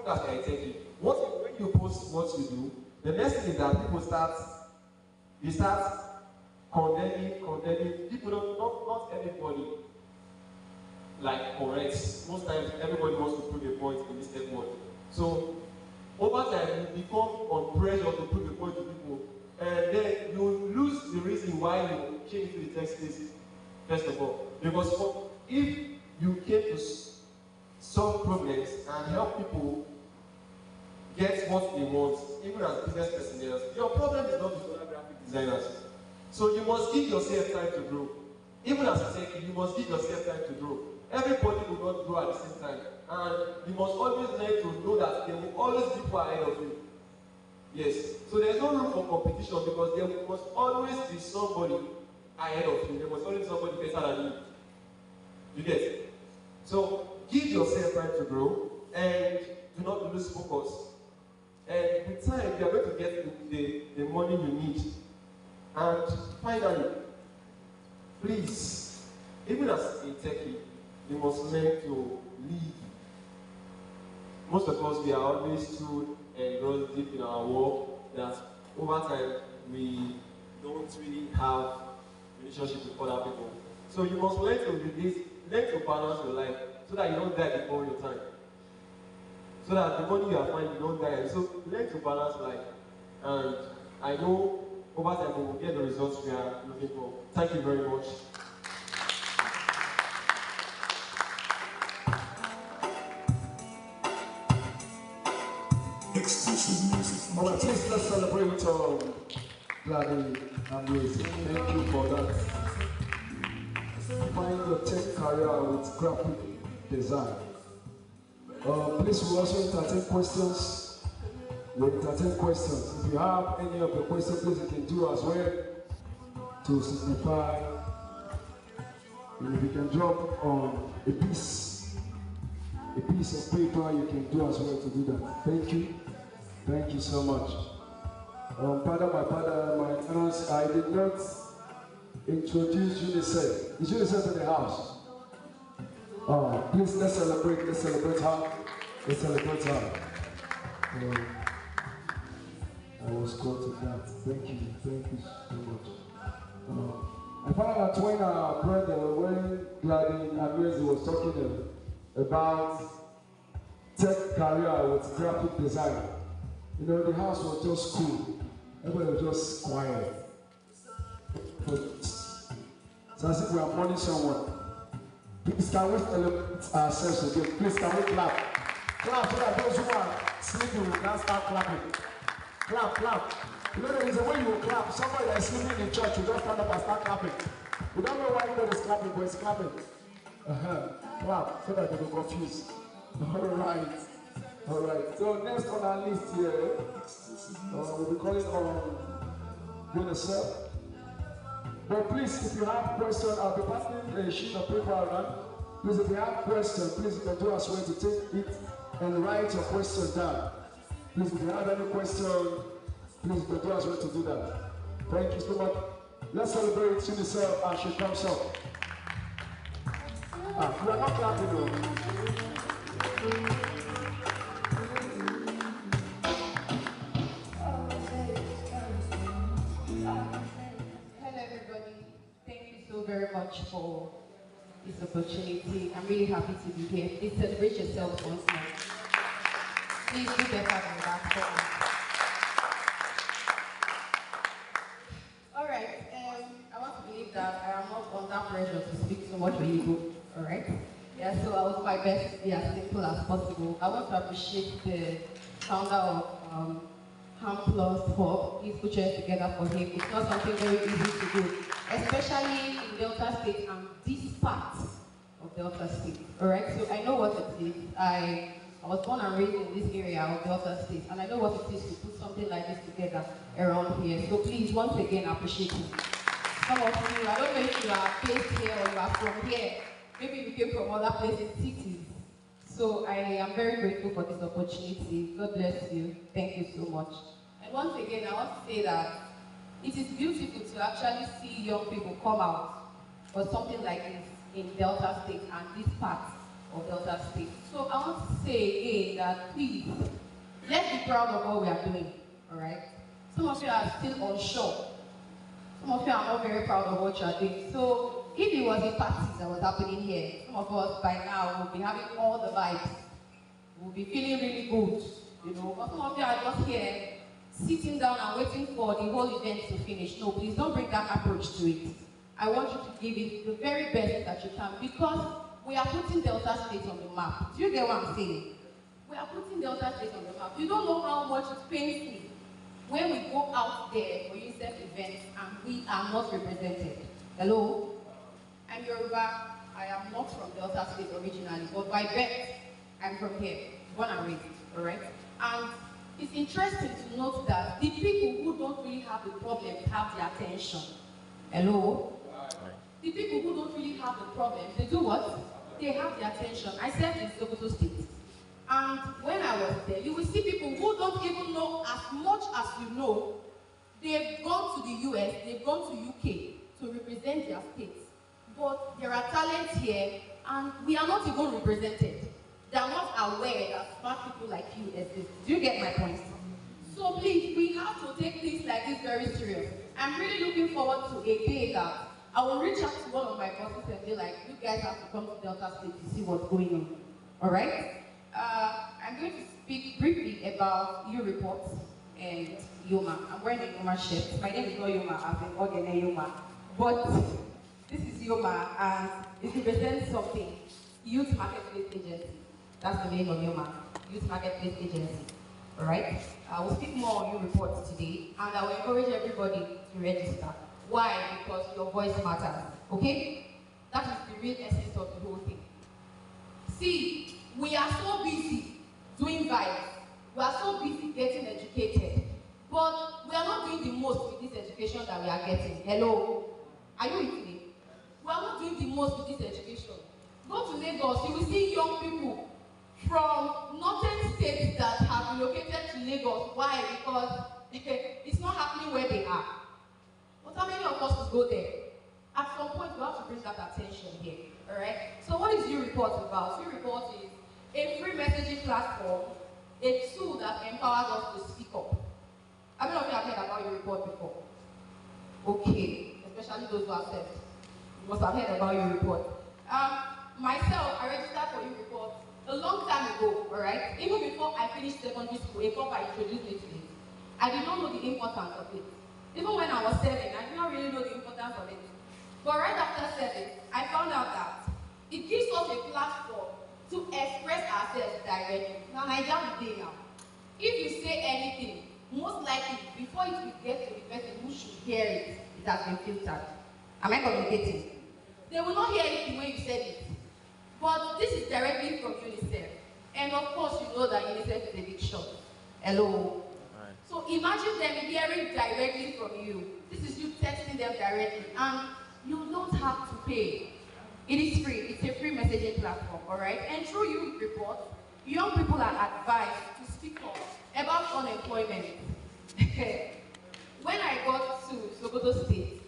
podcast you are taking. When you post what you do, the next thing is that people start condemning. People not everybody like corrects. Most times everybody wants to prove a point in this world. So over time you become on pressure to prove a point to people, and then you lose the reason why you came to the text list, first of all. Because if you came to solve problems and help people get what they want, even as business personnel, your problem is not with other graphic designers. So you must give yourself time to grow. Even as a techie, you must give yourself time to grow. Everybody will not grow at the same time. And you must always learn to know that there will always be people ahead of you. Yes. So there's no room for competition because there must always be somebody ahead of you. There must always be somebody better than you. You get it? So give yourself time to grow and do not lose focus. And with time, you are going to get the money you need. And finally, please, even as a techie, you must learn to leave. Most of us, we are always too engrossed deep in our work that over time we don't really have relationship with other people. So you must learn to release, learn to balance your life so that you don't die before your time. So that the money you are finding, you don't die. So learn to balance life. And I know over time we will get the results we are looking for. Thank you very much. Alright, please let's celebrate Gladys and Lucy. Thank you for that. Find your tech career with graphic design. Please, we also entertain questions. We entertain questions. If you have any of the questions, please you can do as well to signify. And if you can drop on a piece of paper, you can do as well to do that. Thank you. Thank you so much. Pardon my parents, I did not introduce UNICEF. Is UNICEF in the house? Please, let's celebrate her. Let's celebrate her. I was called to that. Thank you so much. I found out when our brother, when Gladys and Lucy was talking about tech career with graphic design. You know, the house was just cool. Everybody was just quiet. So as if we are mourning someone. Please, can we celebrate ourselves again? Please, can we clap? Clap so that those who are sleeping will now start clapping. Clap. You know, there is a way you will clap. Somebody that is sleeping in church, you just stand up and start clapping. We don't know why everybody is clapping, but it's clapping. Clap so that they will confuse. All right. So next on our list here, we'll be calling on UNICEF. But please, if you have questions, I'll be passing a sheet of paper around. Please, if you have questions, please you can do as well to take it and write your questions down. Please, if you have any question, please you can do as well to do that. Thank you so much. Let's celebrate UNICEF as she comes up. We are not clapping though. Very much for this opportunity. I'm really happy to be here. Please celebrate yourself once more. Please do better than that. Alright, I want to believe that I am not under pressure to speak so much when you go. Alright? Yeah, so I will do my best to be as simple as possible. I want to appreciate the founder of Hamplus Hub. He's put it together for him. It's not something very easy to do, especially in Delta State and this part of Delta State. Alright, so I know what it is. I was born and raised in this area of Delta State, and I know what it is to put something like this together around here. So please, once again, appreciate it. Some of you, I don't know if you are based here or you are from here. Maybe you came from other places, cities. So I am very grateful for this opportunity. God bless you. Thank you so much. And once again, I want to say that it is beautiful to actually see young people come out for something like this in Delta State and this part of Delta State. So I want to say again say that, please, let's be proud of what we are doing, all right? Some of you are still unsure. Some of you are not very proud of what you are doing. So if it was a party that was happening here, some of us by now will be having all the vibes. We'll be feeling really good, you know. But some of you are just here, sitting down and waiting for the whole event to finish. No, please don't bring that approach to it. I want you to give it the very best that you can, because we are putting Delta State on the map. Do you get what I'm saying? We are putting Delta State on the map. You don't know how much it pains me when we go out there for UNICEF events and we are not represented. Hello? I'm Yoruba. I am not from Delta State originally, but by birth, I'm from here, born and raised, all right? And it's interesting to note that the people who don't really have the problem have the attention. Hello? The people who don't really have the problem, they do what? They have the attention. I served in Sokoto State. And when I was there, you will see people who don't even know as much as you know. They've gone to the US, they've gone to UK to represent their states. But there are talents here, and we are not even represented. They are not aware that smart people like you exist. Do you get my point? So please, we have to take things like this very serious. I'm really looking forward to a day that I will reach out to one of my bosses and be like, you guys have to come to Delta State to see what's going on. All right? I'm going to speak briefly about your reports and Yoma. I'm wearing a Yoma shirt. My name is not Yoma, I've been Ogene Yoma. But this is Yoma, and it represents something. Youth Marketplace Agency. That's the name of Yoma. Youth Marketplace Agency. All right? I will speak more on your reports today, and I will encourage everybody to register. Why? Because your voice matters. Okay? That is the real essence of the whole thing. See, we are so busy doing vibes. We are so busy getting educated. But we are not doing the most with this education that we are getting. Hello? Are you with me? We are not doing the most with this education. Go to Lagos, you will see young people from northern states that have relocated to Lagos. Why? Because it's not happening where they are. But how many of us will go there? At some point, we have to bring that attention here. All right? So what is your report about? Your report is a free messaging platform, a tool that empowers us to speak up. How many of you have heard about your report before? Okay, especially those who have said. You must have heard about your report. Myself, I registered for your report a long time ago, all right? Even before I finished secondary school, a papa introduced me to it. I did not know the importance of it. Even when I was 7, I did not really know the importance of it. But right after 7, I found out that it gives us a platform to express ourselves directly. Now, Nigeria today now, if you say anything, most likely, before it will get to the person who should hear it, it has been filtered. Am I communicating? They will not hear anything when you said it. But this is directly from UNICEF. And of course, you know that UNICEF is a big shot. Hello? Right. So imagine them hearing directly from you. This is you texting them directly. And you don't have to pay. It is free. It's a free messaging platform, all right? And through your report, young people are advised to speak up about unemployment. When I got to Sokoto State,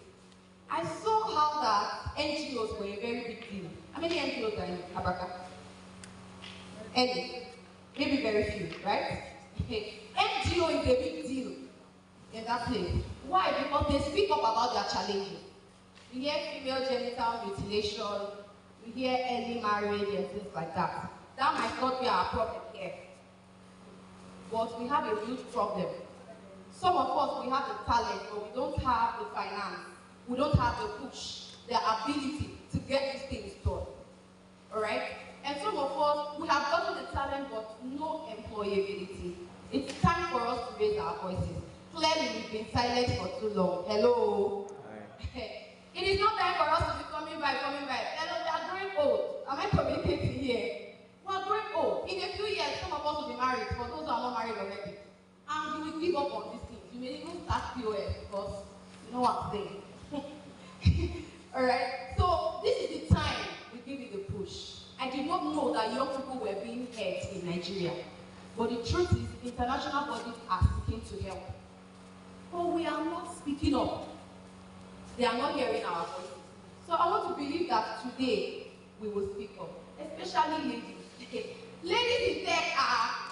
I saw how that NGOs were a very big deal. How many NGOs are in Abaka? Any? Maybe very few, right? NGO is a big deal in that place. Why? Because they speak up about their challenges. We hear female genital mutilation, we hear early marriage and things like that. That might not be our problem here. But we have a huge problem. Some of us, we have the talent, but we don't have the finance. We don't have the push, the ability to get these things done. All right? And some of us, we have gotten the talent, but no employability. It's time for us to raise our voices. Clearly, we've been silent for too long. Hello? It is not time for us to be coming back. Hello, we are growing old. Am I communicating here? We are growing old. In a few years, some of us will be married, for those who are not married already. And you will give up on these things. You may even start POS because you know what I'm saying. Alright, so this is the time we give it a push. I did not know that young people were being hurt in Nigeria. But the truth is, international bodies are seeking to help. But we are not speaking up. They are not hearing our voices. So I want to believe that today we will speak up, especially ladies. Ladies in tech are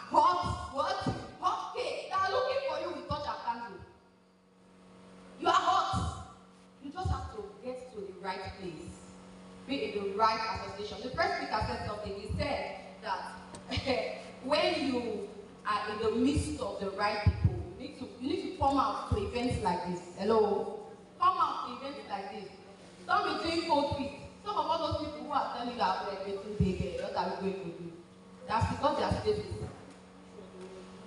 you are in the midst of the right people, you need to come out to events like this. Hello? Come out to events like this. Don't be doing cold feet. Some of all those people who are telling you that we're getting big, what are we going to do? That's because they are stable.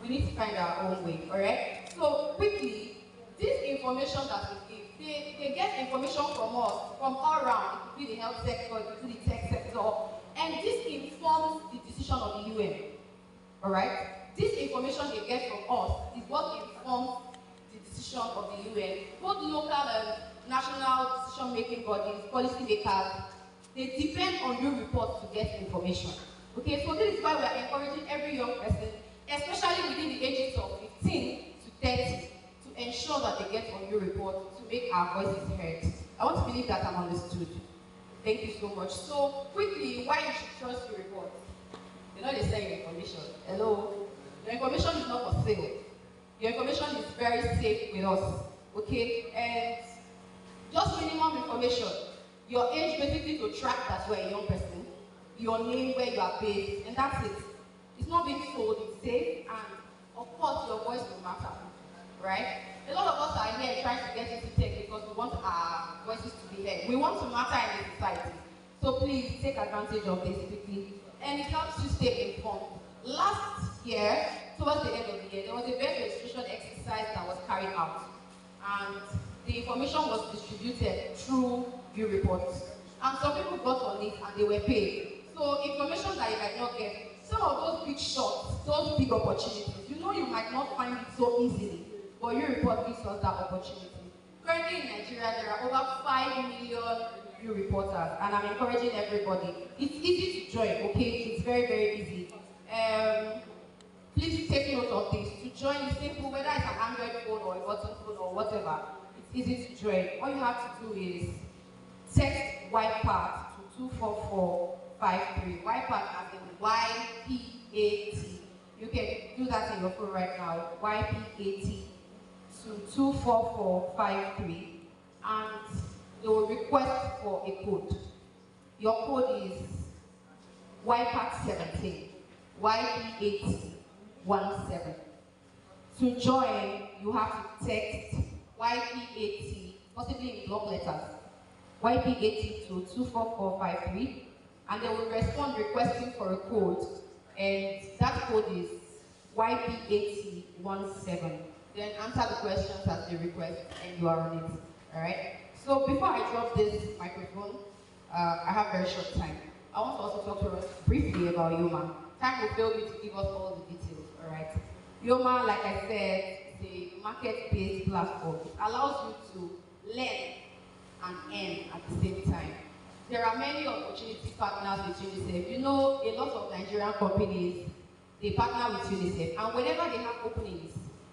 We need to find our own way, alright? So quickly, this information that we give, they get information from us, from all around. It could be the health sector, it could be the tech sector, and this informs the decision of the UN, alright? This information they get from us is what informs the decision of the UN, both local and national decision-making bodies, policy makers. They depend on your report to get information. Okay, so this is why we are encouraging every young person, especially within the ages of 15 to 30, to ensure that they get on your report to make our voices heard. I want to believe that I'm understood. Thank you so much. So quickly, why you should trust your report? You know they say your information. Hello? Your information is not for sale. Your information is very safe with us. Okay? And just minimum information. Your age basically to track that you are a young person. Your name, where you are based, and that's it. It's not being sold, it's safe, and of course your voice will matter. Right? A lot of us are here trying to get into tech because we want our voices to be heard. We want to matter in the society. So please take advantage of this quickly. And it helps you stay informed. Last year, towards the end of the year, there was a best registration exercise that was carried out. And the information was distributed through your reports. And some people got on it and they were paid. So information that you might not get, some of those big shots, those big opportunities, you know you might not find it so easily, but your report gives us that opportunity. Currently in Nigeria, there are over 5 million new reporters, and I'm encouraging everybody. It's easy to join, okay? It's very, very easy. Please take note of this. To join is simple, whether it's an Android phone or a button phone or whatever, it's easy to join. All you have to do is text YPAT to 24453. YPAT as in YPAT. You can do that in your phone right now. YPAT to 24453. And they will request for a code. Your code is YPAT 17. YPAT 17. To join, you have to text YPAT, possibly in block letters, YPAT to 24453, and they will respond requesting for a code, and that code is YPAT17. Then answer the questions as they request, and you are on it. All right. So before I drop this microphone, I have very short time. I want to also talk to us briefly about YOMA. Time will fail me to give us all the details. All right. YOMA, like I said, is a market-based platform. It allows you to learn and earn at the same time. There are many opportunity partners with UNICEF. You know, a lot of Nigerian companies, they partner with UNICEF, and whenever they have openings,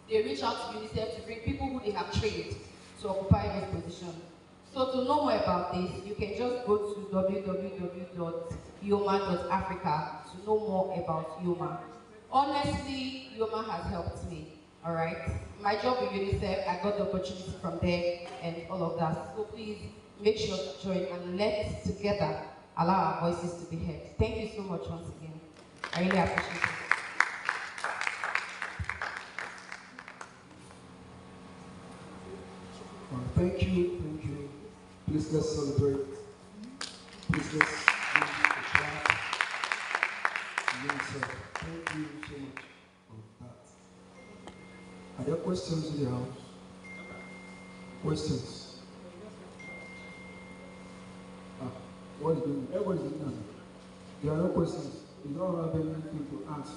they reach out to UNICEF to bring people who they have trained to occupy those positions. So to know more about this, you can just go to www.yoma.africa to know more about YOMA. Honestly, YOMA has helped me, all right? My job with UNICEF, I got the opportunity from there and all of that. So please make sure to join and let's together allow our voices to be heard. Thank you so much once again. I really appreciate it. Thank you, thank you. Please let's celebrate. Please let's give a clap. UNICEF. Thank you so much for that. Are there questions in the house? Questions? What is doing? Everybody's doing that. There are no questions. You don't have anything to ask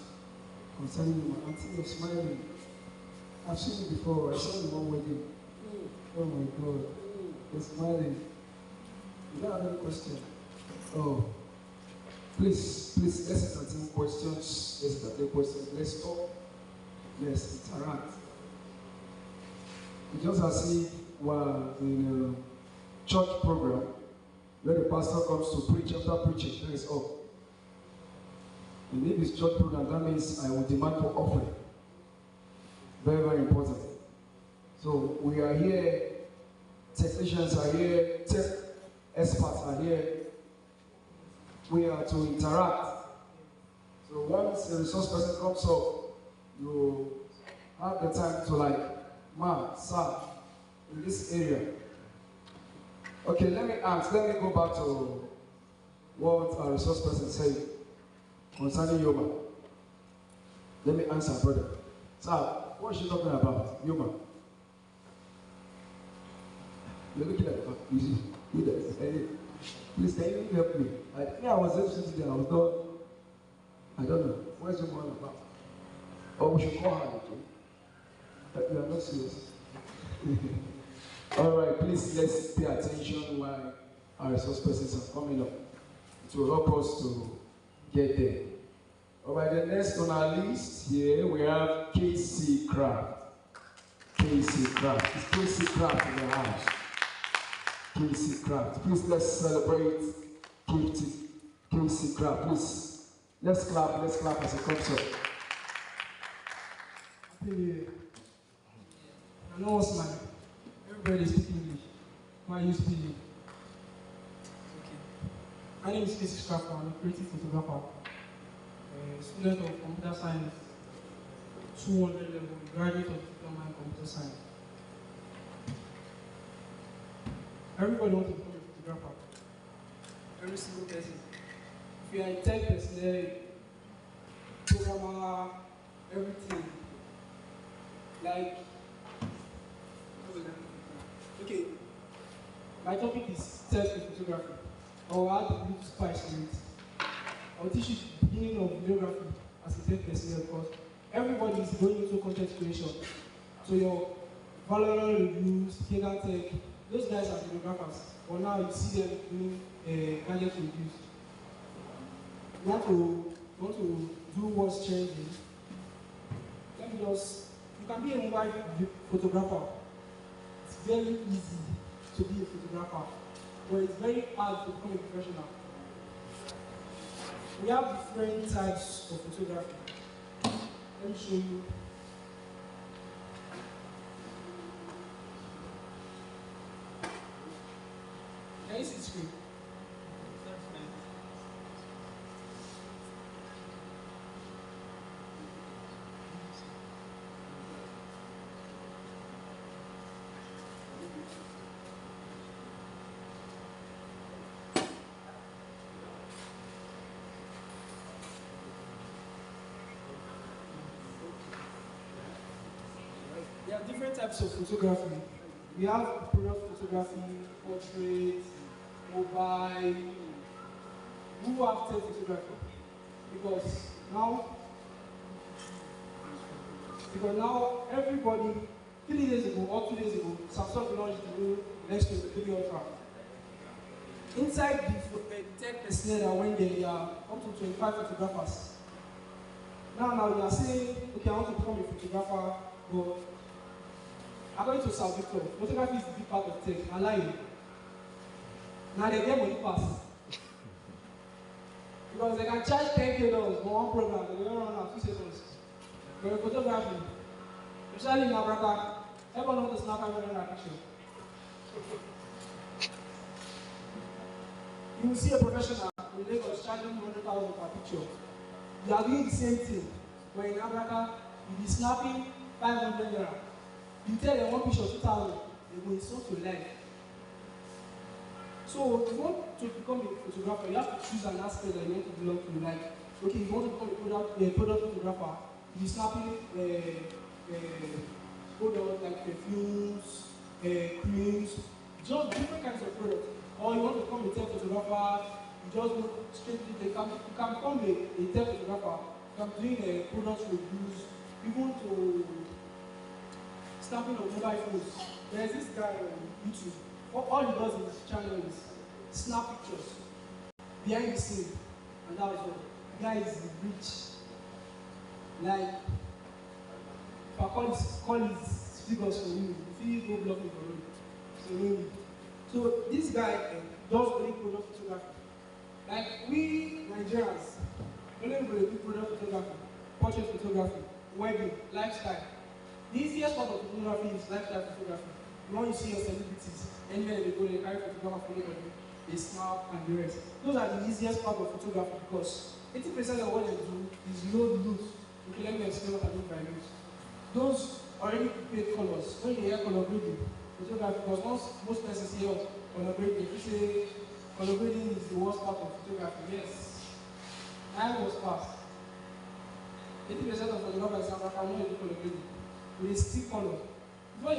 concerning you. I'm seeing you smiling. I've seen it before. I saw you one wedding. Oh my God. You're smiling. You don't have any question? Oh. Please, let's entertain questions. Let's entertain questions. Let's talk. Let's interact. It's just as if we're in a church program where the pastor comes to preach. After preaching, then it's up. And if it's church program, that means I will demand for offering. Very, very important. So we are here, technicians are here, tech experts are here. We are to interact. So once a resource person comes up, you have the time to like, man, sir, in this area. Okay, let me go back to what our resource person said concerning Yoma. Let me answer, brother. Sir, what is she talking about? Yoma. You're looking at the back. You see, you there. Please, can you help me? I think I was just sitting there. I was done. I don't know. Where's your mother about? Or we should call her again. But you are not serious. All right, please let's pay attention while our resource persons are coming up. It will help us to get there. All right, the next on our list here we have KC Craft. KC Craft. It's KC Craft in the house. KC Craft. Please let's celebrate KC Craft. Please, let's clap as it comes up. Happy New Year. I know what's mine. Everybody speaks English. Why you speak? Okay. My name is Casey Scrapper. I'm a creative photographer. A student of computer science, 200 level, graduate of diploma in computer science. Everybody wants to become a photographer. Every single person. If you are a tech person, programmer, everything. Like, okay, my topic is self photography. I will add a little spice to it. I will teach you the beginning of videography as a tech person because everybody is going into content creation. So your Valorant reviews, Kena Tech, those guys are videographers. But now you see them doing gadget reviews. You want to do what's changing. Let me just, you can be a mobile photographer. It's very easy to be a photographer, but it's very hard to become a professional. We have different types of photography. Let me show you. Can you see the screen? There are different types of photography. We have product photography, portrait, mobile. Who have tech photography? Because now everybody, 3 days ago or 2 days ago, Samsung launched the new next to the 3 Ultra. Inside the tech personnel when they are up to 25 photographers. Now you are saying, okay, I want to become a photographer, but according to South Victor, photography is a big part of tech. I'm lying. Now they get money pass. Because they can charge $10K for one program, they don't run out 2 seconds. But in photography, especially in Africa, everyone wants to snap everyone picture. You will see a professional in Lagos charging 100,000 per picture. You are doing the same thing, but in Africa, you be snapping 500 naira. You tell them one picture 2,000, they will insult your life. So if you want to become a photographer, you have to choose an aspect that you want to belong to. Like, okay, you want to become a product photographer, you be snapping products like perfumes, creams, just different kinds of products. Or you want to become a tech photographer, you just go straight to the camera. You can become a tech photographer, you can be doing product reviews, even to snapping of mobile phones. There's this guy on YouTube. All he does in his channel is snap pictures behind the scene, and that was all. The guy is rich. Like, if I call his figures for you, if he go block me for you. So this guy does only product photography. Like we Nigerians, only do product photography, portrait photography, wedding, lifestyle. The easiest part of photography is lifestyle photography. When you see your celebrities, anywhere they go, they carry photographer for anybody, they snap and the rest. Those are the easiest part of photography because 80% of what they do is load loot. Okay, let me explain what I mean by loot. Those already prepared colors, when you hear color grading, photography, because most persons hear color grading, you say color grading is the worst part of photography. Yes, time was passed. 80% of photographers in South Africa know you do color grading. They stick color. Before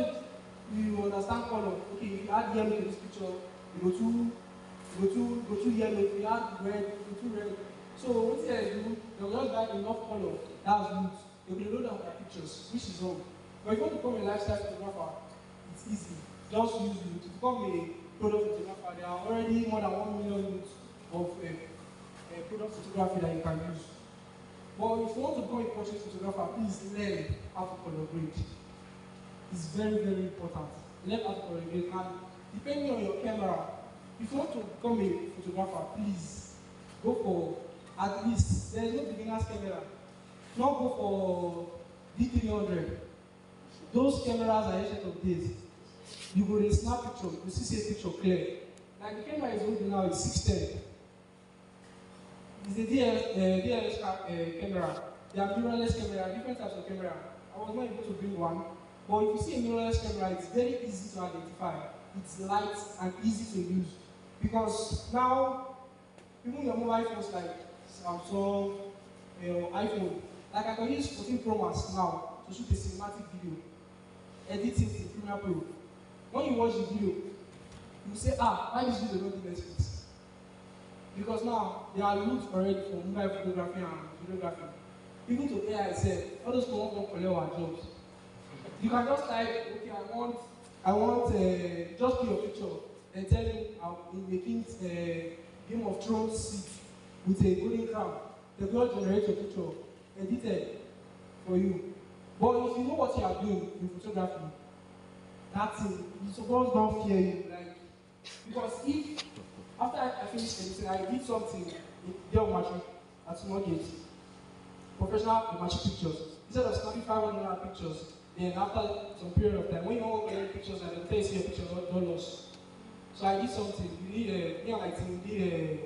you understand color, okay, if you add yellow to this picture, you go to yellow. If you add red, you go to red. So what they do, they'll just buy enough color. That's loot. They will load down their pictures, which is wrong. But if you want to become a lifestyle photographer, it's easy. Just use loot. To become a product photographer, there are already more than 1 million loots of product photography that you can use. But if you want to become a portrait photographer, please learn how to color grade. It's very, very important. Learn how to color grade. And depending on your camera, if you want to become a photographer, please go for at least, there is no beginner's camera. Don't go for D300. Those cameras are ancient of days. You go to snap picture, you see a picture clear. Like the camera is holding now, it's 610. It's a DLS camera. There are mirrorless camera, different types of camera. I was not able to bring one. But if you see a mirrorless camera, it's very easy to identify. It's light and easy to use. Because now, even your mobile phones like Samsung, iPhone, like I can use 14 Pro Max now to shoot a cinematic video, editing in Premiere Pro. When you watch the video, you say, why this video not do Netflix? Because now there are loops already for mobile photography and videography. Even to AI itself, all those people won't collect our jobs. You can just type, okay, I want just put your picture and tell him I'm making Game of Thrones seat with a golden crown. The girl generates your picture, edited for you. But if you know what you are doing in photography, that thing, you suppose don't fear you. Like, because if after I finished editing, I did something in Dell Matric at small gate, professional matric pictures. Instead of snapping 500 pictures, then after some period of time, when you want to get pictures and the face your picture not lost. So I did something. Me and my team did a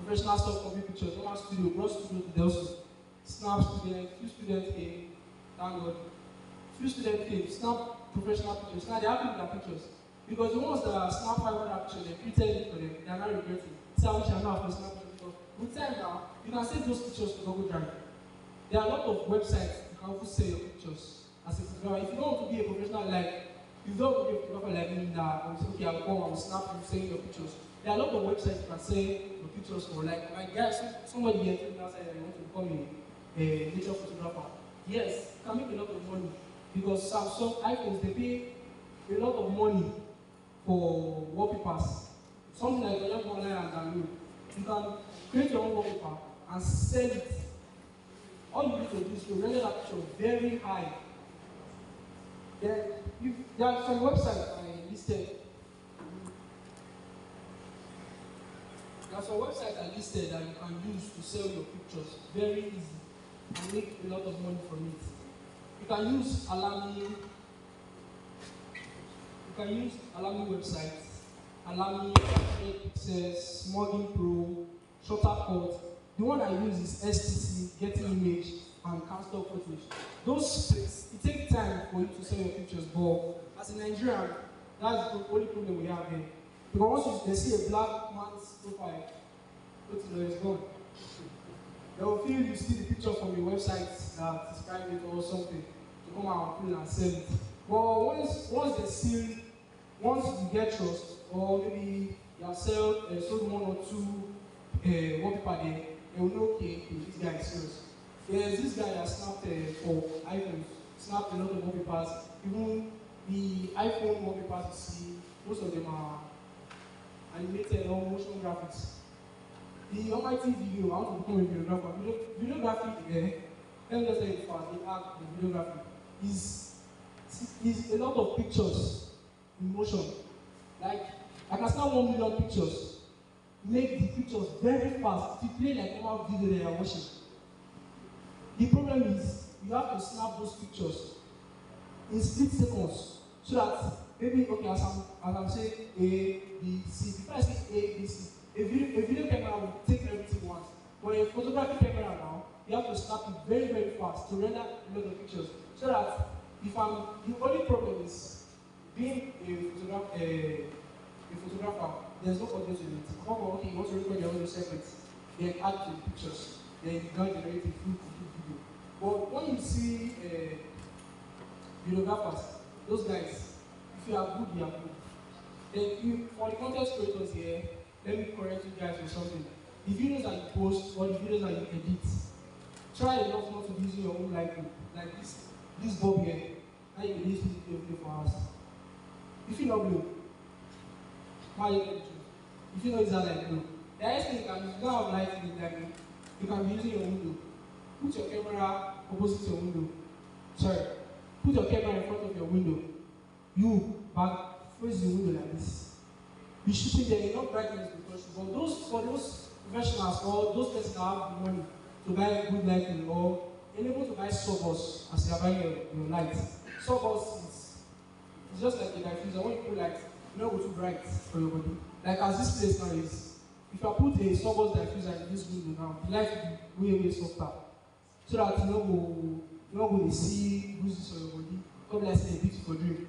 professional soft copy pictures, normal studio, brought studio to DELSU. Snap student, few students came, thank God. Few students came, snap professional pictures. Now they are happy with their pictures. Because the ones that snap 500 pictures, they created it for them, they are not regretting. See how much I know for snap pictures. With time now, you can save those pictures to Google Drive. There are a lot of websites you can also sell your pictures as a photographer. If you don't want to be a professional like, if you don't want to be a photographer like me that I will say, okay, I'll come, I'll snap you, sell your pictures. There are a lot of websites you can sell your pictures for. Like my guys, somebody here told me outside that they want to become a nature photographer. Yes, you can make a lot of money because Samsung iPhones, they pay a lot of money for wallpapers. Something like you can just go online and download. You can create your own wallpaper and sell it. All you need to do is to render that picture very high. Then there are some websites I listed. There are some websites I listed that you can use to sell your pictures very easy and make a lot of money from it. You can use Alamy. You can use Alamy websites, Alamy, Pixels, Smugging Pro, Shuttercut. The one I use is STC, Getting Image, and Canstock Footage. Those splits, it takes time for you to sell your pictures, but as a Nigerian, that's the only problem we have here. Because once they see a black man's profile, it's gone. They will feel you see the picture from your website that is private or something to come out and pull and sell it. But once they see, once you get trust, or maybe you have sold one or two wallpaper there, they will know, okay, this guy is serious. There's this guy that snapped for iPhone, snapped a lot of wallpapers. Even the iPhone wallpapers you see, most of them are animated or motion graphics. The almighty video, I want to become a videographer. Videography, let me just say it fast, the art of videography is a lot of pictures in motion. Like, I can snap 1 million pictures, make the pictures very fast, to play like normal video that you are watching. The problem is, you have to snap those pictures in split seconds, so that maybe, okay, as I'm saying A, B, C, before I say A, B, C, a video camera will take everything once. But a photography camera now, you have to snap it very, very fast to render a lot of pictures. So that if the only problem is being a photographer, there's no audio to it. Come on, okay, you want to record your audio separate, then add to the pictures, then you can generate a full video. But when you see videographers, those guys, if you are good, you are good. Then for the content creators here, let me correct you guys with something. The videos that you post or the videos that you edit, try enough not to be using your own lighting, like this bulb here. Now you can use this video for us. If you not blue, how you can do? If you know it's a light blue, the next thing you can do, if you don't have lighting in that blue, you can be using your window. Put your camera opposite your window. Sorry. Put your camera in front of your window. You back face the window like this. Be shooting there, enough brightness because for those professionals or those persons that have the money to buy good lighting or enable to buy sawbus as you are buying your light. Sawbus is just like a diffuser. When you put light, you don't go too bright for your body. Like as this place now is, if I put a sawbus diffuser in this window now, the light will be way softer. So that you don't go to see bruises on your body. Come like say a beautiful dream.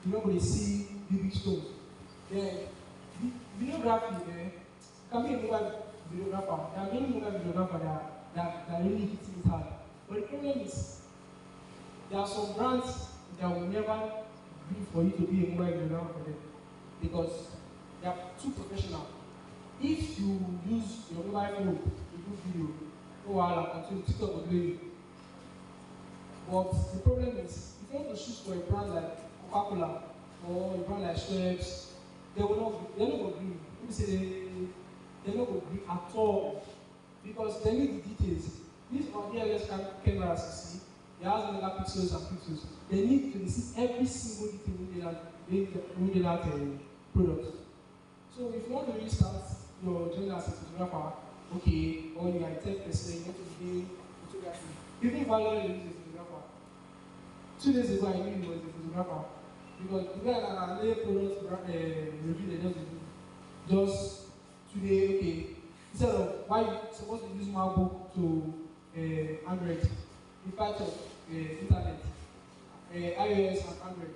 You're not going to see big stones. Then videography can be a mobile videographer. There are many mobile videographers that really hit it hard. But the problem is there are some brands that will never be for you to be a mobile videographer for them because they are too professional. If you use your mobile phone to do video, until TikTok will play you. But the problem is, if you want to shoot for a brand like Coca-Cola or a brand like Schweppes, they're not agree. Let me say they're not agree at all because they need the details. These are DLS cameras you see, they have megapixels and pixels. They need to see every single detail within that product. So if you want to really start your journey as a photographer, okay, or you are a tech person, you want to be photography. Even Valerie is a photographer. 2 days ago, I knew he was a photographer. Because the guy that I lay product review, they just today, okay, instead of why you supposed to use MacBook to Android, in fact of internet, iOS and Android.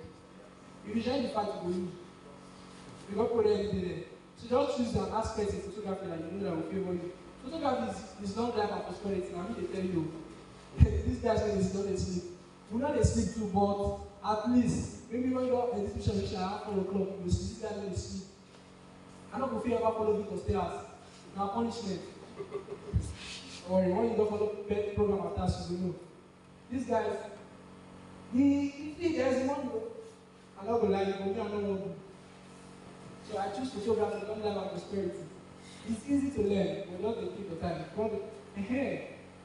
If you change the fact to use, you don't put anything there. So just choose an aspect in photography that you know that will favor you. Photography is long life and prosperity. I mean, they tell you, this guy said he's not asleep. We're not asleep too, but at least, maybe when you have a discussion, which I have 4 o'clock, you see this guy not asleep. I'm not going to ever follow you to stay out. Now, punishment. Or when you don't follow pet program at us, you know. This guy, if there's money, I'm not going to lie, you I'm not going to. So I choose photography, long life and prosperity. It's easy to learn, but don't take your time.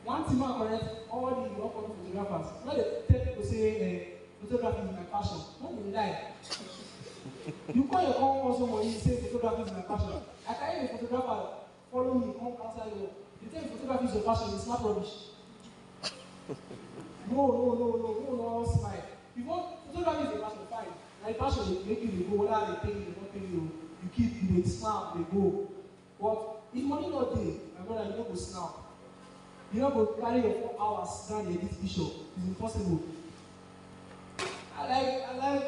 One thing I correct all the upcoming photographers. When they tell people say photography is my passion, not they lie. You call your common also when you say photography is my passion. I carry a photographer, follow me, come outside you. You tell photography is your passion, it's not rubbish. No, smile. If you want photography is your passion, fine. My passion will make you go, whether they pay you, they don't pay you, you keep, you snap, they go. But if money not there, my brother, you don't go snap. You don't go carry your 4 hours down the edit picture. It's impossible. I like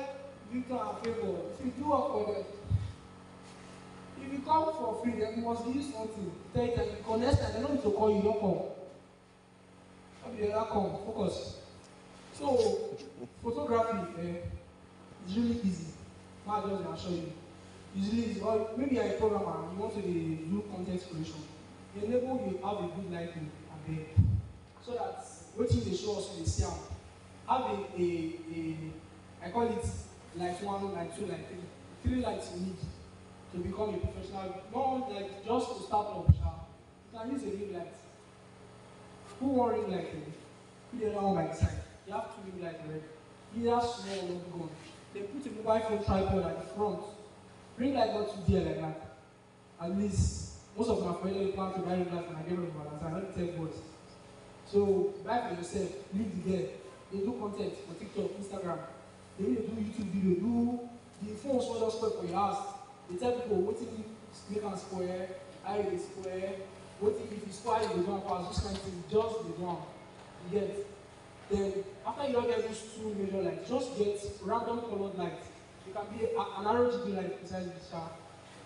Victor and Favor. If you do work for them, if you come for free, then you must give you something. Tell you that you connect and they don't need to call you, don't come. How do you ever come? Focus. So, photography is really easy. My just going to show you. It's really easy. Or maybe you're a programmer and you want to do content creation. Enable you have a good lighting and then so that what they show us in the sound. Have I call it light 1, light 2, light 3. 3 lights you need to become a professional. Not like just to start off. You can use a ring light. Who want ring light? Put the other one by the side. You have 2 ring lights already. Either small or big one. They put a mobile phone tripod at the front. Ring light not too dear like that. At least most of my friends plan to buy ring light and I get rid of my last. I don't tell boys. So buy for yourself, leave the girl. They do content for TikTok, Instagram. They really do YouTube video, do the phones for just for your house. They tell people make am square, how you dey square, wetin if you square you dey do am pass, those kind of things, just dey do am. You get? Then after you don get those two major lights, just get random colored lights. You can be an RGB light inside the car.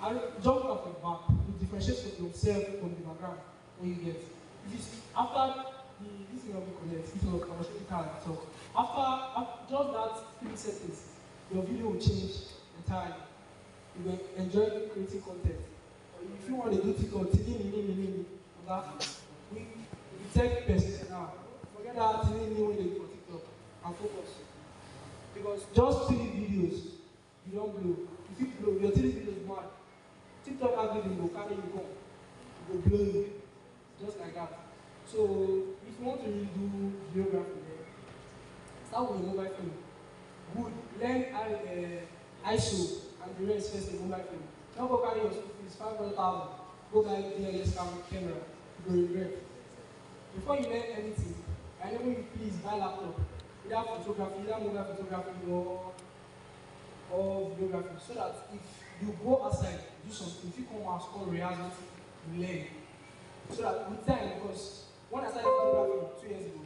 And jump off the back, you differentiate yourself from the background when you get. If it's after this is going to be connected, this is going to show the car. So after just that 3 seconds, your video will change entirely. You will enjoy creating content. If you want to do TikTok, we take persistence now. Forget that when they do for TikTok and focus. Because just 3 videos, you don't blow. If you blow, your 3 videos mad. TikTok algorithm will carry you home. It will blow you. Just like that. So if you want to really do videography, start with a mobile phone. Good. Learn ISO and the rest first a mobile phone. Don't go carry your school fees, 500,000. Go buy DLSU camera. You will regret. Before you learn anything, I know you please buy laptop. Either photography, either mobile photography or videography. So that if you go outside, do something, if you come out, score rehearsal, you learn. So that with time, because when I started photography 2 years ago,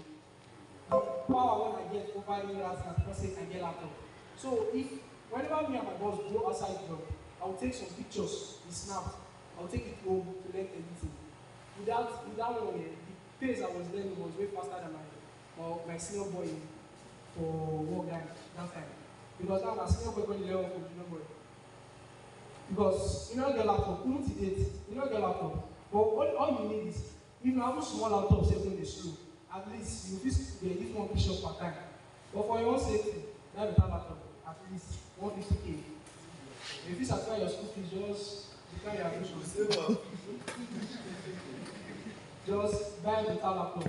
the power when I get over years and process I get laptop. So if whenever me and my boss go outside job, I will take some pictures, we snap, I will take it home to learn editing. Without one, the pace I was learning was way faster than my senior boy for work that time. Because now my senior boy going to level for junior boy. Because you don't get laptop, you don't get laptop. But all you need is, if you have a small laptop, say when it's slow, at least you just get this one picture per time. But for your own safety, that better laptop, at least 150K. If you satisfy your school fees, just declare your admission. Just buy a better laptop.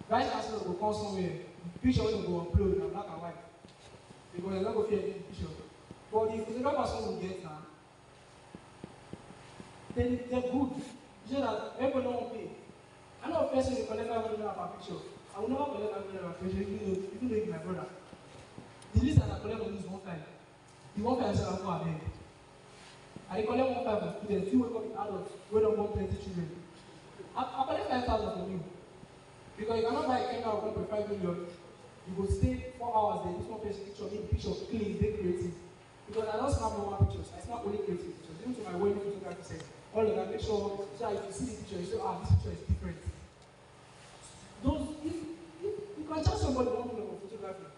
Vice chancellor will come somewhere, the picture will go upload in black and white. Because they're not going to fear any picture. But the photographer person will get now, they're good. You say that everybody don't pay. I know a person will collect $500 per picture. I will never collect $500 per picture, even though it's my brother. The least that I collect on this one time. The one time I said I'm going to beg. I collect 1 5 of students, few wake up in adults, we don't want 20 children. I collect 5,000 from you. Because you cannot buy a camera of 1.5 million. You go stay 4 hours there, this one person picture, make the picture clean, very creative. Because I don't snap normal pictures, I snap only creative pictures. Even to my wedding photography set, all of that, make sure, so if you see the picture, you say, this picture is different. If you can charge somebody $1 million for photography,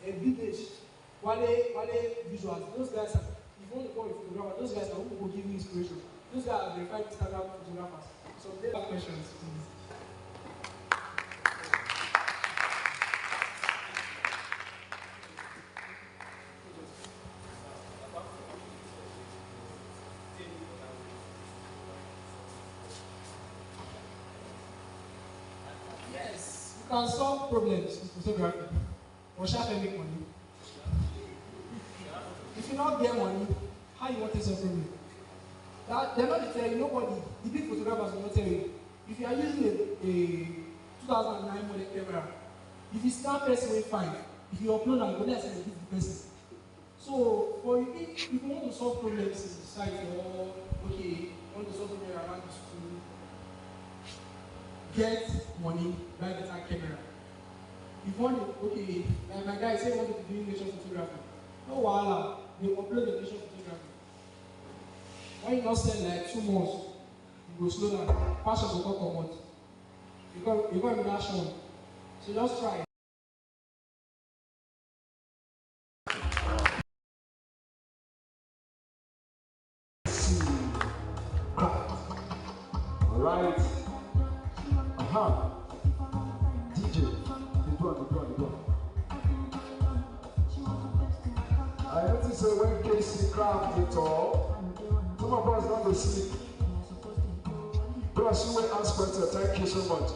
a big age, while they visuals, those guys are, if you want to call a photographer, those guys are who will give you inspiration. Those guys are verified Instagram photographers. So they have questions, please. Can solve problems with photography, or shall I make money? If you not get money, how you want to solve problem? They're not telling you, nobody, the big photographers will not tell you. If you are using a 2009 model camera, if you start person way fine, if you upload and go there and give the person. So for if you want to solve problems in society, or okay, you want to solve problems around the school, get money, buy better camera. If you want to, okay, like my guy say wanted to do nation photography. No wahala, they upload the nation photography. When you not spend like 2 months, you go slow down. Passion will come out. You're going to be that shown. So just try. Alright. DJ, the drum. I noticed that when Casey craft it all, some of us don't go sleep. Plus, you will ask questions. Thank you so much.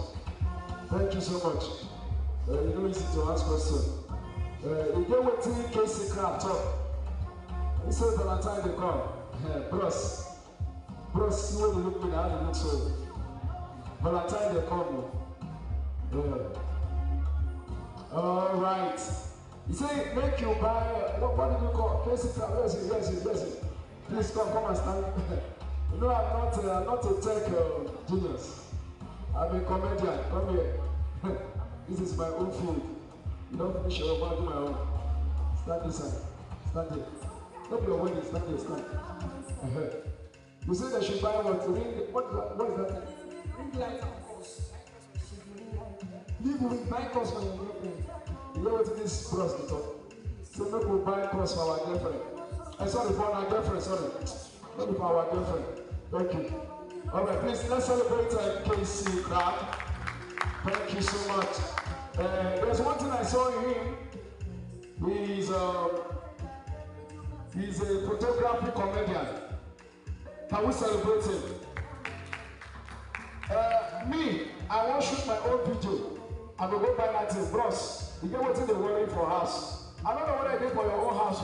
Thank you so much. You know, easy to ask questions. You get what team Casey craft up. He said Valentine they come. Bros, see what you look with, how you look so. Valentine they come. Yeah. All right. He say make you buy, what did you call? Where is it? Please come and stand. You know, I'm not a tech genius. I'm a comedian. Come here. This is my own food. You don't finish your own, do my own. Stand this side. Stand there. Don't be your wedding. Stand there. Stand. You say they should buy what? Ring. What is that? Ring light and course. Live with buy course for your girlfriend. You know what this bros be talk? So no go buy course for our girlfriend. Sorry for our girlfriend. Sorry. Not for our girlfriend. Thank you. All right, please let's celebrate KC Crab. Thank you so much. There's one thing I saw in him. He's a photography comedian. Can we celebrate him? Me, I want to shoot my own video. I will go buy that thing. Bros, you get what's in the worry for house. I don't know what I did for your own house.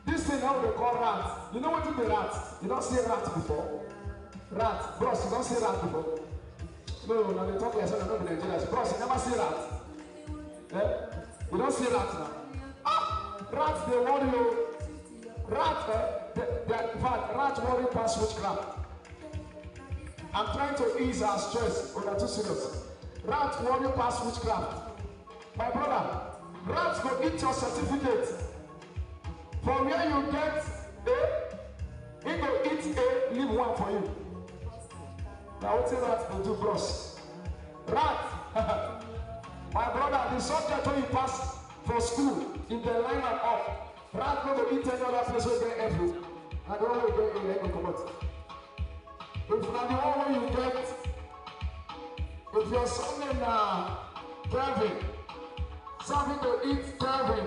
This thing now they call rat. You know what is the rat? You don't see rat before? Rat. Bros, you don't see rat before? No, they talk like I don't be Nigerians. Bros, you never see rat. You don't see rat now. Rat, they worry you. Rat, in fact, rat worry past witchcraft. I'm trying to ease our stress, but I'm too serious. Rat worry past witchcraft. My brother, rats go eat your certificate. For where you get A, he go eat A, leave one for you. Now what's a rat will do, bros? Rat, my brother, the subject when you pass for school, in the line and up, rat no go eat any other place where you get F, and the one where you get A, go come out. If not the one where you get, if your son name Kevin, something to eat Kevin.